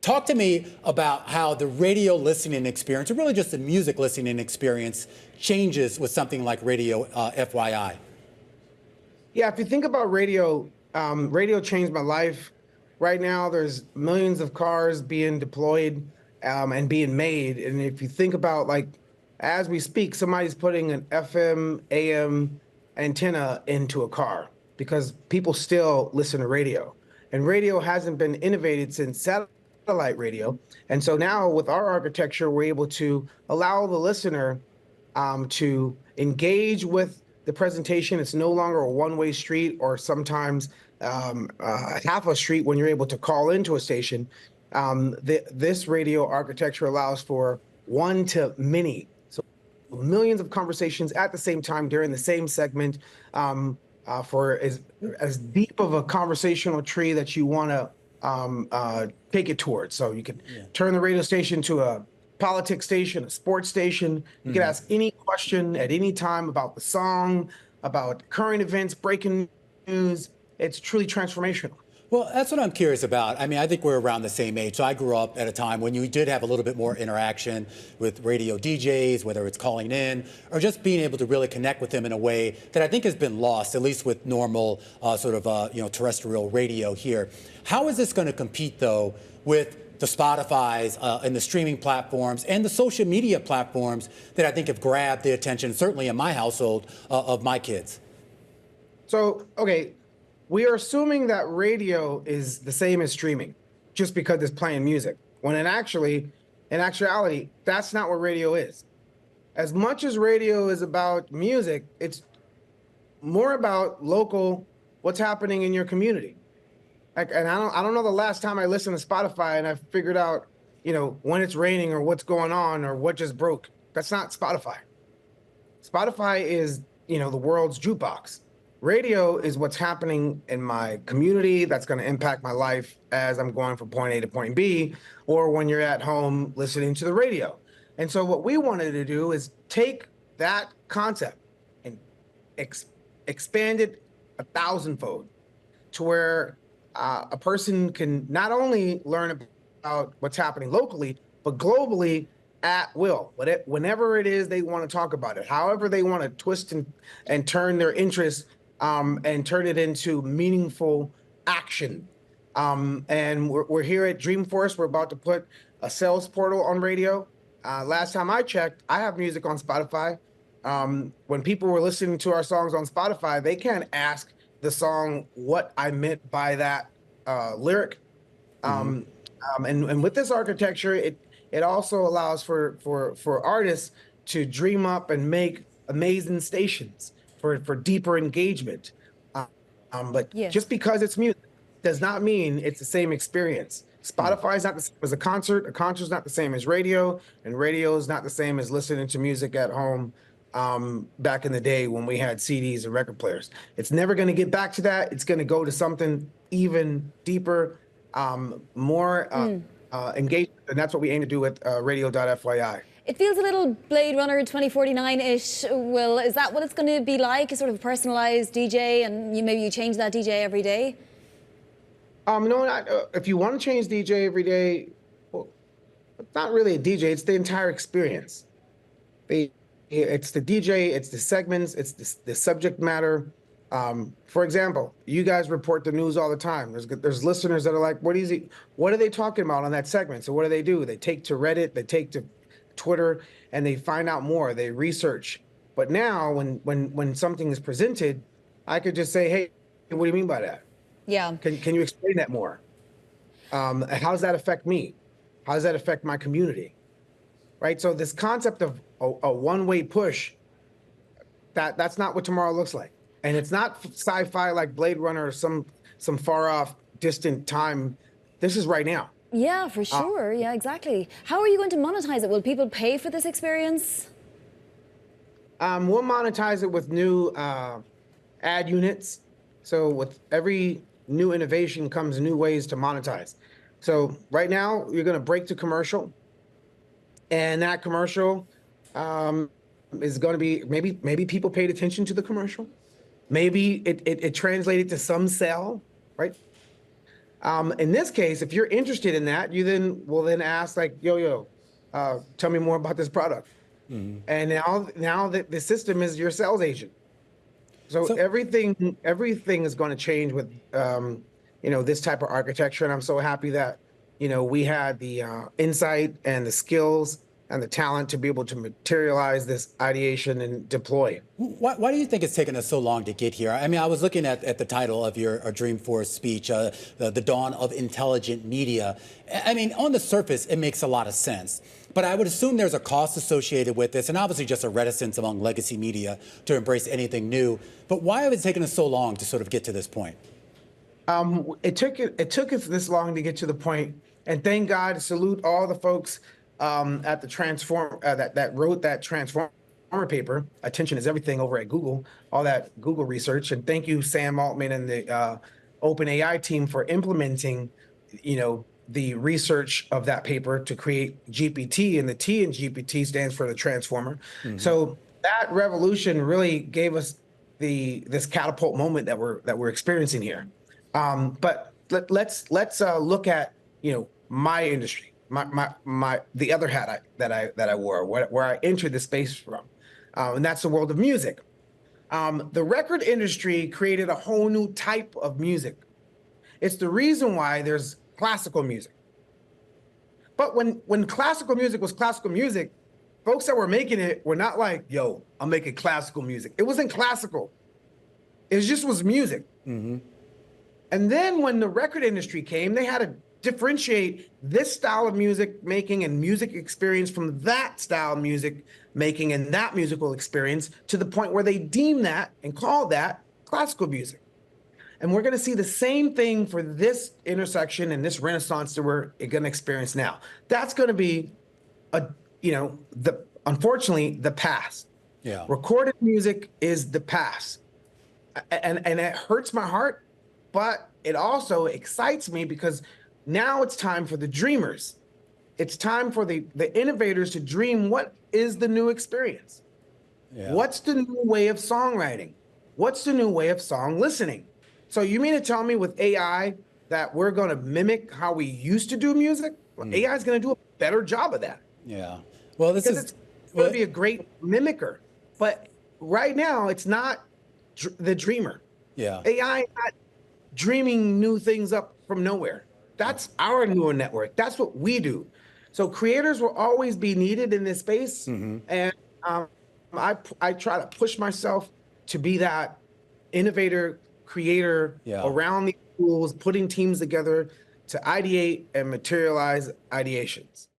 Talk to me about how the radio listening experience, or really just the music listening experience, changes with something like RaiDio.FYI. Yeah, if you think about radio, radio changed my life. Right now, there's millions of cars being deployed and being made. And if you think about, like, as we speak, somebody's putting an FM, AM antenna into a car because people still listen to radio. And radio hasn't been innovated since satellite radio. And so now with our architecture, we're able to allow the listener to engage with the presentation. It's no longer a one-way street, or sometimes half a street when you're able to call into a station. This radio architecture allows for one to many, so millions of conversations at the same time during the same segment, for as deep of a conversational tree that you want to take it towards. So you can turn the radio station to a politics station, a sports station. You can ask any question at any time about the song, about current events, breaking news. It's truly transformational. Well, that's what I'm curious about. I mean, I think we're around the same age. So I grew up at a time when you did have a little bit more interaction with radio DJs, whether it's calling in or just being able to really connect with them in a way that I think has been lost, at least with normal terrestrial radio here. How is this going to compete, though, with the Spotify's and the streaming platforms and the social media platforms that I think have grabbed the attention, certainly in my household, of my kids? So, okay, we are assuming that radio is the same as streaming just because it's playing music, when in actuality, that's not what radio is. As much as radio is about music, it's more about local, what's happening in your community. And I don't know the last time I listened to Spotify and I figured out, when it's raining or what's going on or what just broke. That's not Spotify. Spotify is, the world's jukebox. Radio is what's happening in my community that's going to impact my life as I'm going from point A to point B, or when you're at home listening to the radio. And so what we wanted to do is take that concept and expand it 1,000-fold to where a person can not only learn about what's happening locally, but globally at will, whenever it is they want to talk about it, however they want to twist and turn their interest and turn it into meaningful action. And we're here at Dreamforce. We're about to put a sales portal on radio. Last time I checked, I have music on Spotify. When people were listening to our songs on Spotify, they can't ask the song what I meant by that lyric. And with this architecture, it also allows for artists to dream up and make amazing stations for deeper engagement. But just because it's music does not mean it's the same experience. Spotify is not the same as a concert. A concert's not the same as radio, and radio is not the same as listening to music at home. Back in the day when we had CDs and record players. It's never going to get back to that. It's going to go to something even deeper, more engagement, and that's what we aim to do with RaiDio.FYI. It feels a little Blade Runner 2049-ish, Will. Is that what it's going to be like, a sort of personalized DJ, and maybe you change that DJ every day? No, if you want to change DJ every day, well, it's not really a DJ. It's the entire experience. It's the DJ, it's the segments, it's the subject matter. For example, you guys report the news all the time. There's listeners that are like, what are they talking about on that segment? So what do? They take to Reddit, they take to Twitter, and they find out more, they research. But now when something is presented, I could just say, hey, what do you mean by that? Yeah. Can you explain that more? How does that affect me? How does that affect my community? Right? So this concept of a one-way push, that's not what tomorrow looks like. And it's not sci-fi like Blade Runner or some far-off, distant time. This is right now. Yeah, for sure. Yeah, exactly. How are you going to monetize it? Will people pay for this experience? We'll monetize it with new ad units. So with every new innovation comes new ways to monetize. So right now, you're going to break to commercial. And that commercial is going to be, maybe people paid attention to the commercial. Maybe it translated to some sale, right? In this case, if you're interested in that, you then will then ask like, tell me more about this product. And now that the system is your sales agent. So everything is going to change with this type of architecture. And I'm so happy that we had the insight and the skills and the talent to be able to materialize this ideation and deploy. Why do you think it's taken us so long to get here? I mean, I was looking at the title of your Dreamforce speech, the dawn of intelligent media. I mean, on the surface, it makes a lot of sense. But I would assume there's a cost associated with this, and obviously just a reticence among legacy media to embrace anything new. But why have it taken us so long to sort of get to this point? It took us this long to get to the point, and thank God, salute all the folks at the that wrote that Transformer paper. Attention is everything over at Google, all that Google research, and thank you, Sam Altman and the OpenAI team for implementing, the research of that paper to create GPT, and the T in GPT stands for the Transformer. So that revolution really gave us this catapult moment that we're experiencing here. But let's look at my industry, the other hat that I wore, where I entered the space from, and that's the world of music. The record industry created a whole new type of music. It's the reason why there's classical music. But when classical music was classical music, folks that were making it were not like, yo, I'm making classical music. It wasn't classical. It just was music. And then when the record industry came, they had to differentiate this style of music making and music experience from that style of music making and that musical experience, to the point where they deem that and call that classical music. And we're going to see the same thing for this intersection and this renaissance that we're going to experience now. That's going to be unfortunately the past. Yeah. Recorded music is the past. And it hurts my heart, but it also excites me, because now it's time for the dreamers. It's time for the innovators to dream what is the new experience. Yeah. What's the new way of songwriting? What's the new way of song listening? So you mean to tell me with AI that we're going to mimic how we used to do music? Well, AI is going to do a better job of that. Yeah. Well, it's going to be a great mimicker. But right now, it's not the dreamer. Yeah. AI is not dreaming new things up from nowhere. That's our neural network. That's what we do. So creators will always be needed in this space. And I try to push myself to be that innovator, creator around the tools, putting teams together to ideate and materialize ideations.